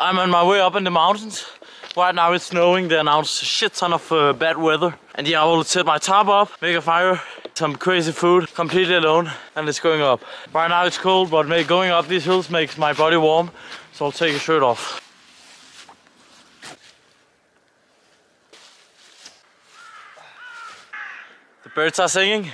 I'm on my way up in the mountains. Right now it's snowing. They announced a shit ton of bad weather. And yeah, I will set my tarp up, make a fire, some crazy food, completely alone, and it's going up. Right now it's cold, but going up these hills makes my body warm, so I'll take a shirt off. The birds are singing.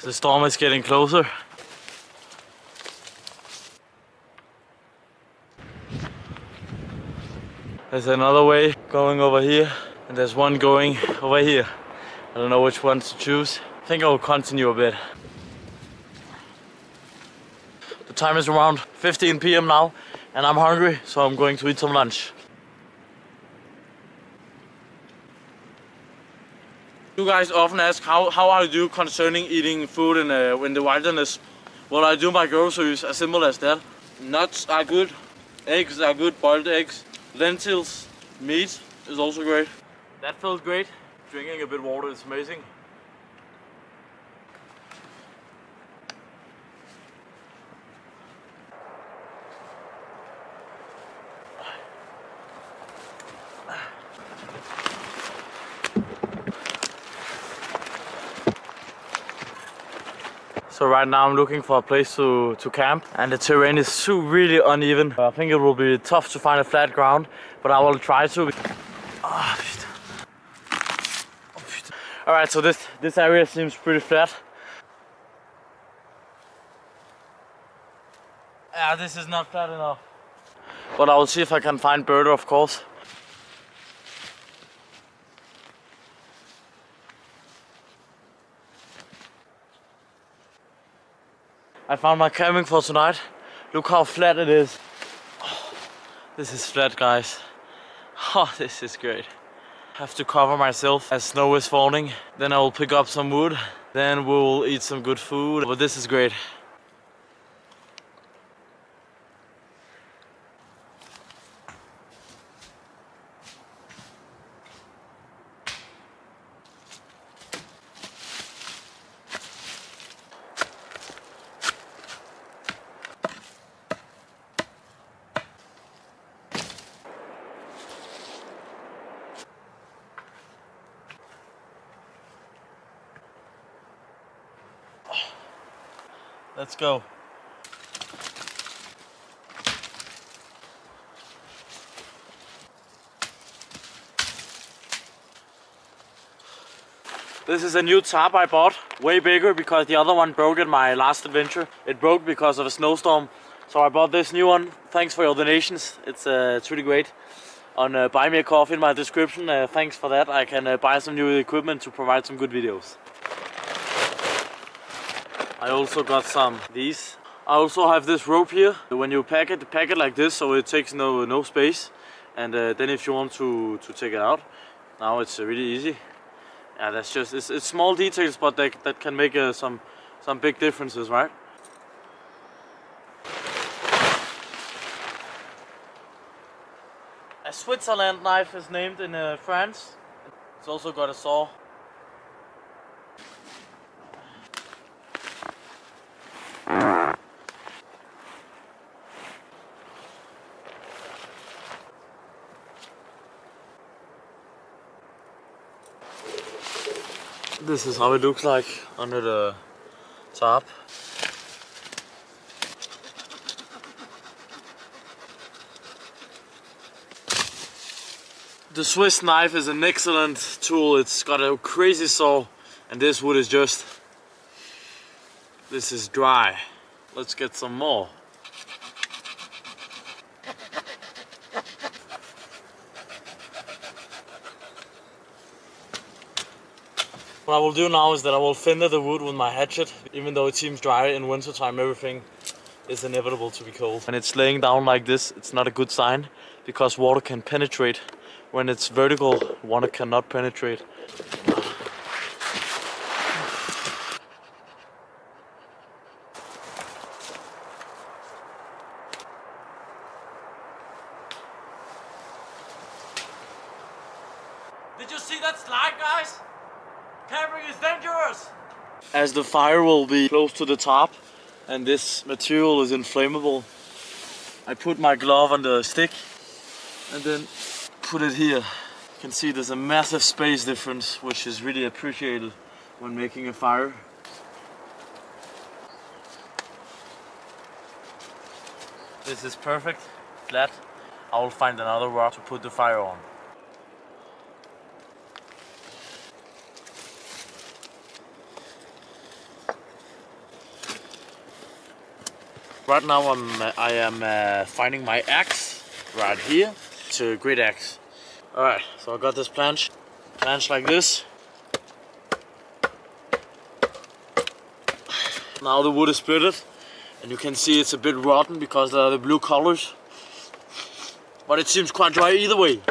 The storm is getting closer. There's another way going over here, and there's one going over here. I don't know which one to choose. I think I'll continue a bit. The time is around 15 PM now, and I'm hungry, so I'm going to eat some lunch. You guys often ask how I do concerning eating food in the wilderness. Well, I do my groceries as simple as that. Nuts are good, eggs are good, boiled eggs. Lentils, meat is also great. That felt great. Drinking a bit of water is amazing. So right now I'm looking for a place to camp, and the terrain is really uneven. I think it will be tough to find a flat ground, but I will try to. Alright, so this area seems pretty flat. Yeah, this is not flat enough. But I will see if I can find bird, of course. I found my camping for tonight. Look how flat it is. Oh, this is flat, guys. Oh, this is great. I have to cover myself as snow is falling. Then I will pick up some wood. Then we'll eat some good food. But this is great. Let's go. This is a new tarp I bought, way bigger because the other one broke in my last adventure. It broke because of a snowstorm, so I bought this new one. Thanks for your donations, it's really great. On Buy Me a Coffee in my description, thanks for that. I can buy some new equipment to provide some good videos. I also got some these. I also have this rope here. When you pack it like this, so it takes no space. And then if you want to take it out, now it's really easy. Yeah, that's just it's small details, but that can make some big differences, right? A Switzerland knife is named in France. It's also got a saw. This is how it looks like under the tarp. The Swiss knife is an excellent tool. It's got a crazy saw, and this wood is this is dry. Let's get some more. What I will do now is that I will fender the wood with my hatchet. Even though it seems dry in winter time, everything is inevitable to be cold. When it's laying down like this, it's not a good sign, because water can penetrate. When it's vertical, water cannot penetrate. Did you see that slide, guys? Camping is dangerous! As the fire will be close to the top and this material is inflammable, I put my glove on the stick and then put it here. You can see there's a massive space difference, which is really appreciated when making a fire. This is perfect, flat. I will find another rock to put the fire on. Right now I am finding my axe right here. It's a great axe. Alright, so I got this planche like this. Now the wood is splitted and you can see it's a bit rotten because of the blue colors. But it seems quite dry either way.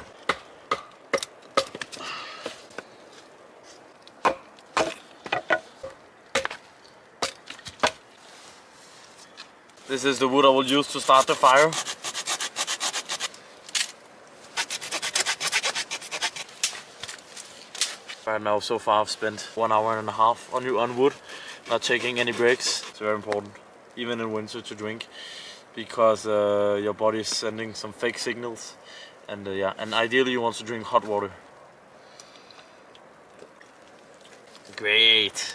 This is the wood I will use to start the fire. Right now, so far I've spent 1 hour and a half on wood, not taking any breaks. It's very important, even in winter, to drink, because your body is sending some fake signals, and yeah, and ideally you want to drink hot water. Great.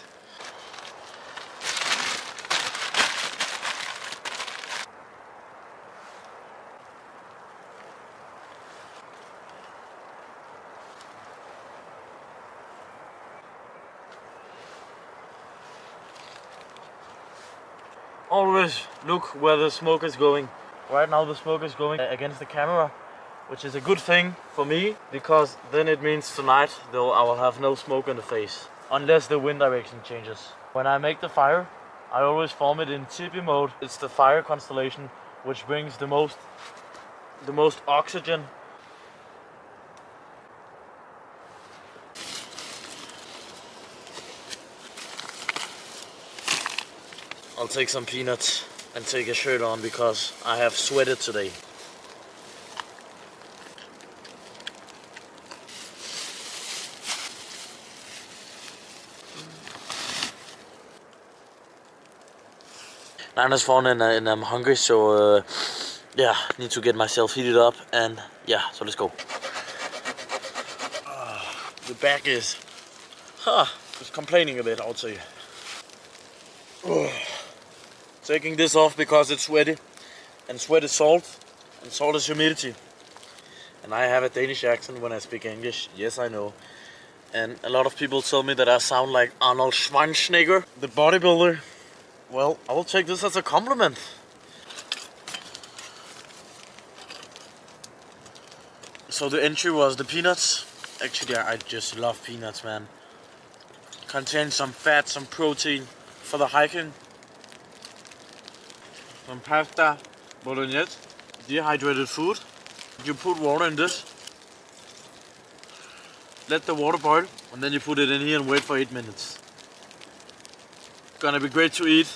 Always look where the smoke is going. Right now the smoke is going against the camera, which is a good thing for me, because then it means tonight I will have no smoke in the face, unless the wind direction changes. When I make the fire, I always form it in tipi mode. It's the fire constellation which brings the most oxygen. I'll take some peanuts and take a shirt on because I have sweated today. Nine is fun and I'm hungry, so yeah, need to get myself heated up, and yeah, so let's go. The back is just complaining a bit, I would say. Taking this off because it's sweaty, and sweat is salt, and salt is humidity. And I have a Danish accent when I speak English, yes I know. And a lot of people tell me that I sound like Arnold Schwarzenegger, the bodybuilder. Well, I will take this as a compliment. So the entry was the peanuts. Actually, I just love peanuts, man. Contains some fat, some protein for the hiking. Some pasta, bolognese, dehydrated food. You put water in this, let the water boil, and then you put it in here and wait for 8 minutes. It's gonna be great to eat.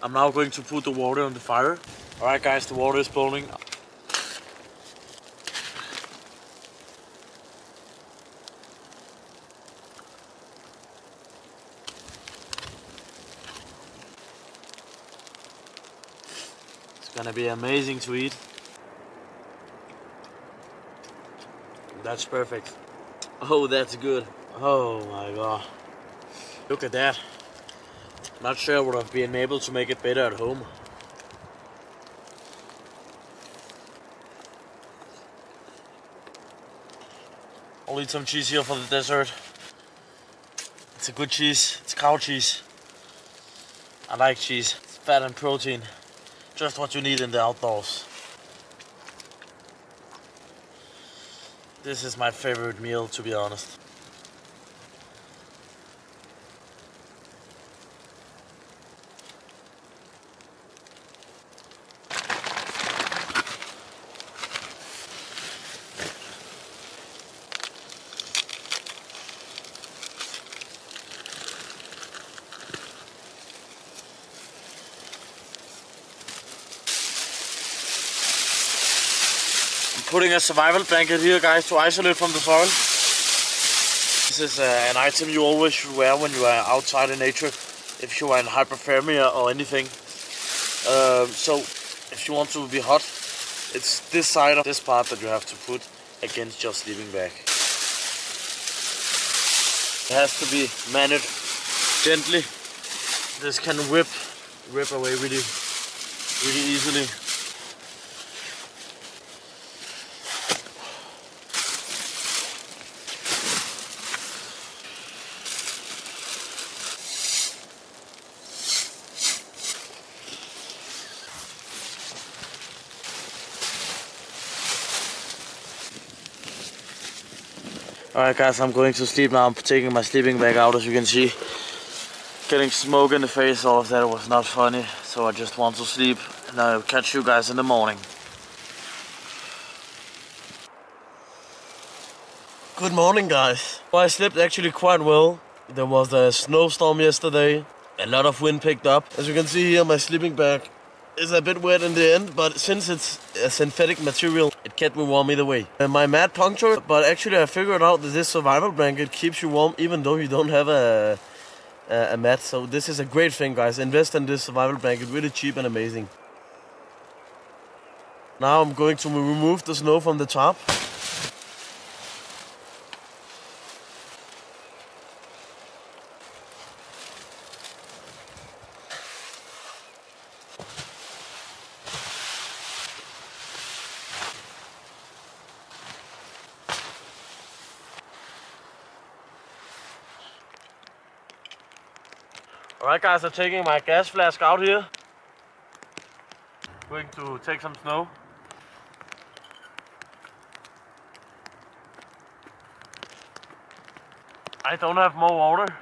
I'm now going to put the water on the fire. Alright guys, the water is boiling. Gonna be amazing to eat. That's perfect. Oh, that's good. Oh my god. Look at that. Not sure I would have been able to make it better at home. I'll eat some cheese here for the dessert. It's a good cheese. It's cow cheese. I like cheese. It's fat and protein. Just what you need in the outdoors. This is my favorite meal, to be honest. Putting a survival blanket here, guys, to isolate from the soil. This is an item you always should wear when you are outside in nature, if you are in hypothermia or anything. So if you want to be hot, It's this side of this part that you have to put against your sleeping bag. It has to be managed gently. This can rip away really easily. Alright guys, I'm going to sleep now. I'm taking my sleeping bag out, as you can see. Getting smoke in the face, all of that was not funny. So I just want to sleep and I'll catch you guys in the morning. Good morning guys. Well, I slept actually quite well. There was a snowstorm yesterday. A lot of wind picked up. As you can see here, my sleeping bag is a bit wet in the end, but since it's a synthetic material, it kept me warm either way. And my mat punctured, but actually I figured out that this survival blanket keeps you warm even though you don't have a mat. So this is a great thing, guys. Invest in this survival blanket, really cheap and amazing. Now I'm going to remove the snow from the top. Alright guys, I'm taking my gas flask out here. Going to take some snow. I don't have more water.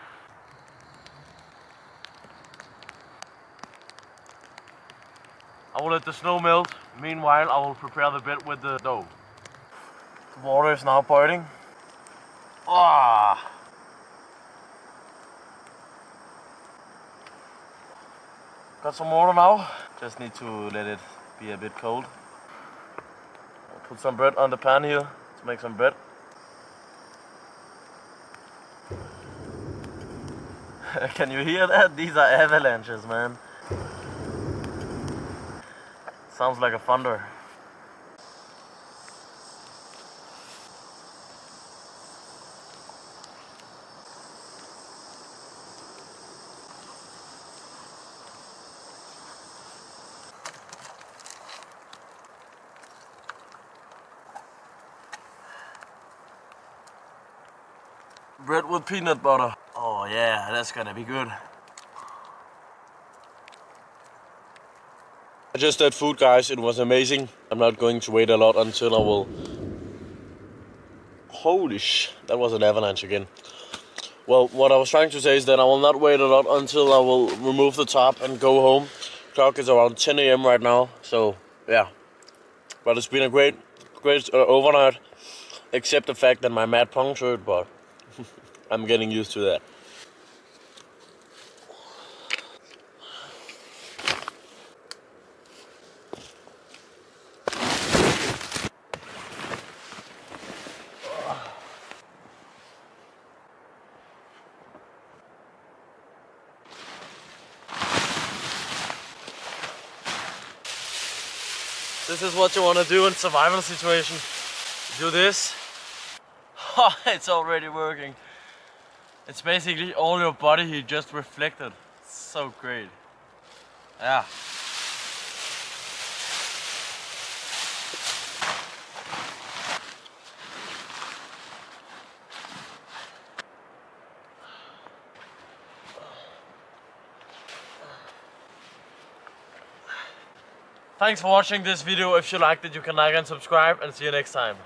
I will let the snow melt. Meanwhile, I will prepare the bed with the dough. The water is now boiling. Ah! Got some water now. Just need to let it be a bit cold. I'll put some bread on the pan here to make some bread. Can you hear that? These are avalanches, man. Sounds like a thunder. Bread with peanut butter. Oh yeah, that's gonna be good. I just ate food, guys. It was amazing. I'm not going to wait a lot until I will... Holy sh... That was an avalanche again. Well, what I was trying to say is that I will not wait a lot until I will remove the top and go home. Clock is around 10 AM right now, so yeah. But it's been a great overnight. Except the fact that my mat punctured, but I'm getting used to that. This is what you want to do in survival situation. Do this. Oh, it's already working. It's basically all your body heat just reflected. It's so great. Yeah. Thanks for watching this video. If you liked it, you can like and subscribe, and see you next time.